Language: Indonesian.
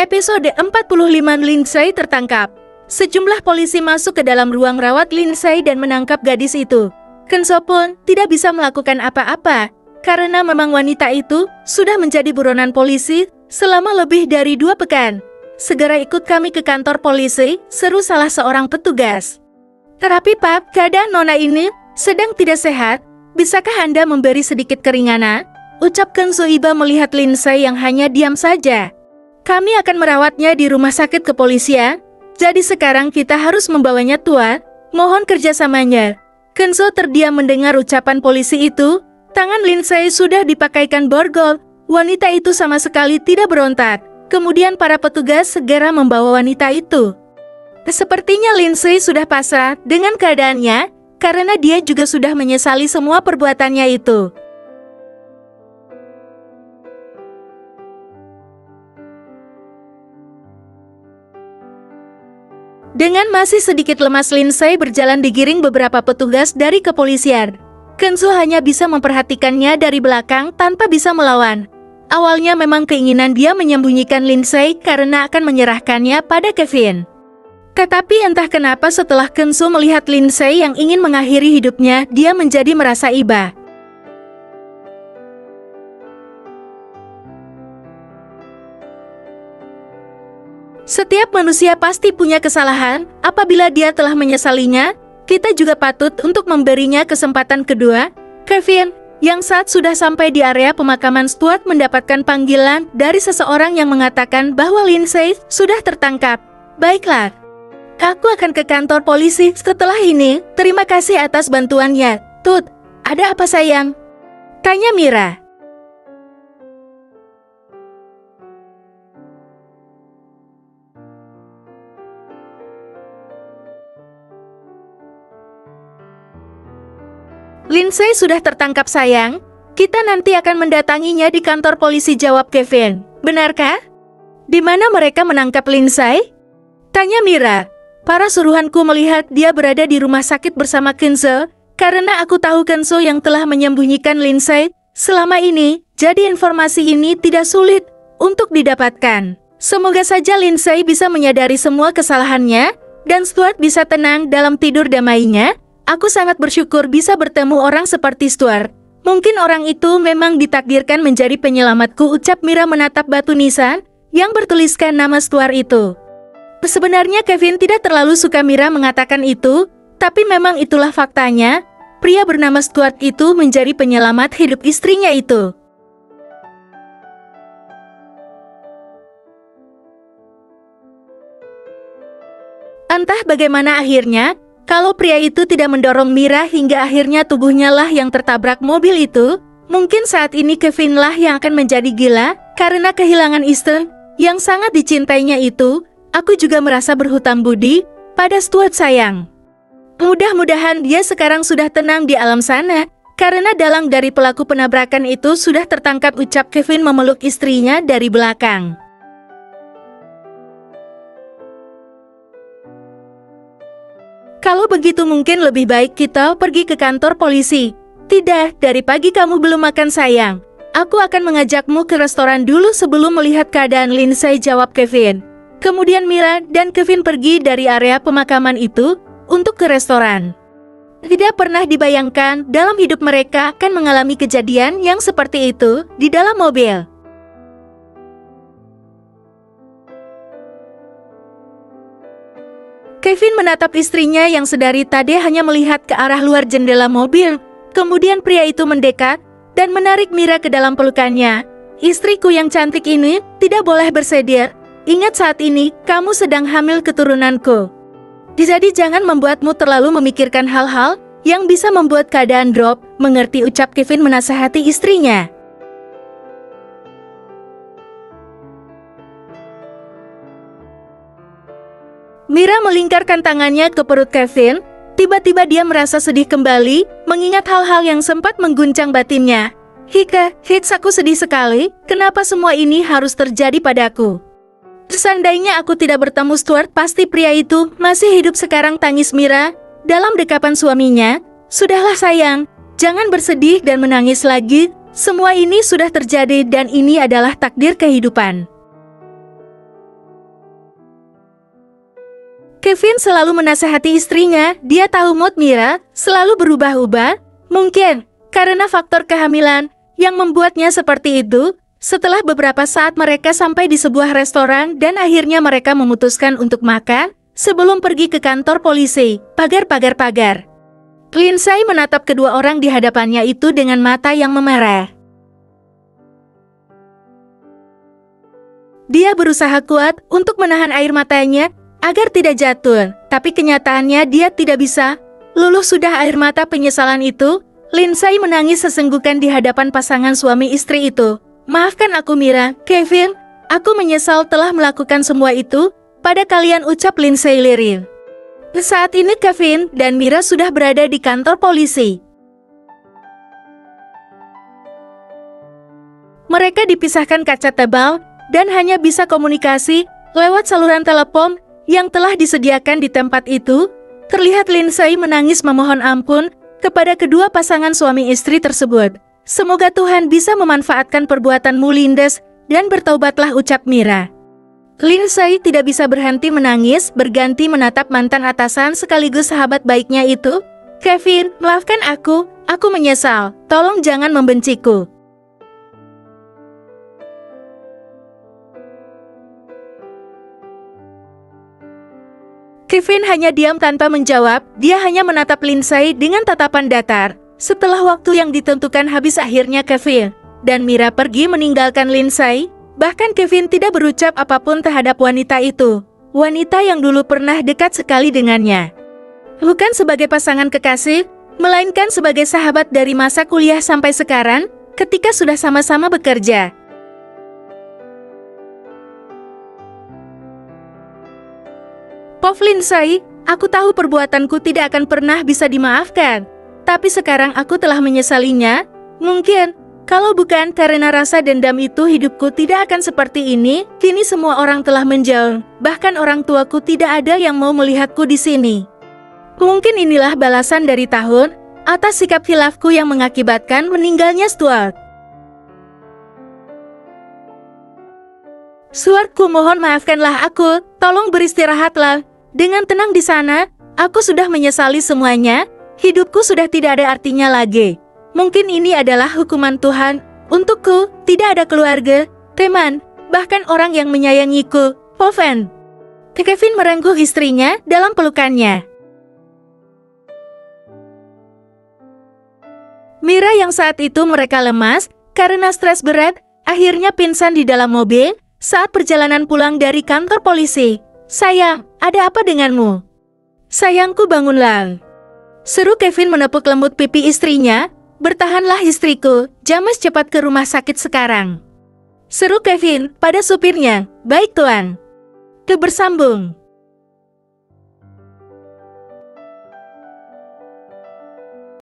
Episode 45 Lindsay tertangkap. Sejumlah polisi masuk ke dalam ruang rawat Lindsay dan menangkap gadis itu. Kenzo pun tidak bisa melakukan apa-apa, karena memang wanita itu sudah menjadi buronan polisi selama lebih dari 2 pekan. Segera ikut kami ke kantor polisi, seru salah seorang petugas. Terapi Pak, keadaan Nona ini sedang tidak sehat. Bisakah Anda memberi sedikit keringanan? Ucap Kenzo Iba melihat Lindsay yang hanya diam saja. Kami akan merawatnya di rumah sakit kepolisian, jadi sekarang kita harus membawanya Tuan. Mohon kerjasamanya. Kenzo terdiam mendengar ucapan polisi itu. Tangan Lindsay sudah dipakaikan borgol. Wanita itu sama sekali tidak berontak. Kemudian para petugas segera membawa wanita itu. Sepertinya Lindsay sudah pasrah dengan keadaannya, karena dia juga sudah menyesali semua perbuatannya itu. Dengan masih sedikit lemas, Lindsay berjalan digiring beberapa petugas dari kepolisian. Kenzo hanya bisa memperhatikannya dari belakang tanpa bisa melawan. Awalnya memang keinginan dia menyembunyikan Lindsay karena akan menyerahkannya pada Kevin. Tetapi entah kenapa setelah Kenzo melihat Lindsay yang ingin mengakhiri hidupnya, dia menjadi merasa iba. Setiap manusia pasti punya kesalahan. Apabila dia telah menyesalinya, kita juga patut untuk memberinya kesempatan kedua. Kevin, yang saat sudah sampai di area pemakaman, Stuart mendapatkan panggilan dari seseorang yang mengatakan bahwa Lindsay sudah tertangkap. Baiklah, aku akan ke kantor polisi setelah ini. Terima kasih atas bantuannya. Tut, ada apa sayang? Tanya Mira. Lindsay sudah tertangkap sayang. Kita nanti akan mendatanginya di kantor polisi, jawab Kevin. Benarkah? Di mana mereka menangkap Lindsay? Tanya Mira. Para suruhanku melihat dia berada di rumah sakit bersama Kenzo, karena aku tahu Kenzo yang telah menyembunyikan Lindsay selama ini, jadi informasi ini tidak sulit untuk didapatkan. Semoga saja Lindsay bisa menyadari semua kesalahannya, dan Stuart bisa tenang dalam tidur damainya. Aku sangat bersyukur bisa bertemu orang seperti Stuart. Mungkin orang itu memang ditakdirkan menjadi penyelamatku, ucap Mira menatap batu nisan yang bertuliskan nama Stuart itu. Sebenarnya Kevin tidak terlalu suka Mira mengatakan itu, tapi memang itulah faktanya. Pria bernama Stuart itu menjadi penyelamat hidup istrinya itu. Entah bagaimana akhirnya, kalau pria itu tidak mendorong Mira hingga akhirnya tubuhnya lah yang tertabrak mobil itu, mungkin saat ini Kevin lah yang akan menjadi gila karena kehilangan istri yang sangat dicintainya itu. Aku juga merasa berhutang budi pada Stuart sayang. Mudah-mudahan dia sekarang sudah tenang di alam sana, karena dalang dari pelaku penabrakan itu sudah tertangkap, ucap Kevin memeluk istrinya dari belakang. Kalau begitu mungkin lebih baik kita pergi ke kantor polisi. Tidak, dari pagi kamu belum makan sayang. Aku akan mengajakmu ke restoran dulu sebelum melihat keadaan Lindsay, jawab Kevin. Kemudian Mira dan Kevin pergi dari area pemakaman itu untuk ke restoran. Tidak pernah dibayangkan dalam hidup mereka akan mengalami kejadian yang seperti itu di dalam mobil. Kevin menatap istrinya yang sedari tadi hanya melihat ke arah luar jendela mobil. Kemudian pria itu mendekat dan menarik Mira ke dalam pelukannya. Istriku yang cantik ini tidak boleh bersedih. Ingat saat ini kamu sedang hamil keturunanku. Jadi jangan membuatmu terlalu memikirkan hal-hal yang bisa membuat keadaan drop. Mengerti, ucap Kevin menasihati istrinya. Mira melingkarkan tangannya ke perut Kevin. Tiba-tiba dia merasa sedih kembali, mengingat hal-hal yang sempat mengguncang batinnya. Aku sedih sekali. Kenapa semua ini harus terjadi padaku? Seandainya aku tidak bertemu Stuart, pasti pria itu masih hidup sekarang, tangis Mira dalam dekapan suaminya. Sudahlah sayang, jangan bersedih dan menangis lagi. Semua ini sudah terjadi dan ini adalah takdir kehidupan. Kevin selalu menasehati istrinya, dia tahu mood Mira selalu berubah-ubah, mungkin karena faktor kehamilan yang membuatnya seperti itu. Setelah beberapa saat mereka sampai di sebuah restoran dan akhirnya mereka memutuskan untuk makan sebelum pergi ke kantor polisi. Pagar. Lindsay menatap kedua orang di hadapannya itu dengan mata yang memerah. Dia berusaha kuat untuk menahan air matanya agar tidak jatuh, tapi kenyataannya dia tidak bisa. Luluh sudah air mata penyesalan itu, Lindsay menangis sesenggukan di hadapan pasangan suami istri itu. Maafkan aku Mira, Kevin, aku menyesal telah melakukan semua itu pada kalian, ucap Lindsay lirih. Saat ini Kevin dan Mira sudah berada di kantor polisi. Mereka dipisahkan kaca tebal dan hanya bisa komunikasi lewat saluran telepon yang telah disediakan di tempat itu. Terlihat Lindsay menangis memohon ampun kepada kedua pasangan suami istri tersebut. Semoga Tuhan bisa memanfaatkan perbuatanmu Lindes dan bertaubatlah, ucap Mira. Lindsay tidak bisa berhenti menangis, berganti menatap mantan atasan sekaligus sahabat baiknya itu. Kevin, maafkan aku menyesal, tolong jangan membenciku. Kevin hanya diam tanpa menjawab, dia hanya menatap Lindsay dengan tatapan datar. Setelah waktu yang ditentukan habis akhirnya Kevin dan Mira pergi meninggalkan Lindsay. Bahkan Kevin tidak berucap apapun terhadap wanita itu. Wanita yang dulu pernah dekat sekali dengannya. Bukan sebagai pasangan kekasih, melainkan sebagai sahabat dari masa kuliah sampai sekarang, ketika sudah sama-sama bekerja. Pov Lindsay, aku tahu perbuatanku tidak akan pernah bisa dimaafkan. Tapi sekarang aku telah menyesalinya. Mungkin, kalau bukan karena rasa dendam itu hidupku tidak akan seperti ini. Kini semua orang telah menjauh. Bahkan orang tuaku tidak ada yang mau melihatku di sini. Mungkin inilah balasan dari tahun atas sikap khilafku yang mengakibatkan meninggalnya Stuart. Stuartku, mohon maafkanlah aku. Tolong beristirahatlah. Dengan tenang di sana, aku sudah menyesali semuanya. Hidupku sudah tidak ada artinya lagi. Mungkin ini adalah hukuman Tuhan untukku. Tidak ada keluarga, teman, bahkan orang yang menyayangiku. Poven. Kevin merengkuh istrinya dalam pelukannya. Mira yang saat itu mereka lemas karena stres berat, akhirnya pingsan di dalam mobil saat perjalanan pulang dari kantor polisi. Sayang, ada apa denganmu? Sayangku, bangunlah. Seru Kevin menepuk lembut pipi istrinya. Bertahanlah istriku, James cepat ke rumah sakit sekarang. Seru Kevin pada supirnya. Baik tuan. Kebersambung.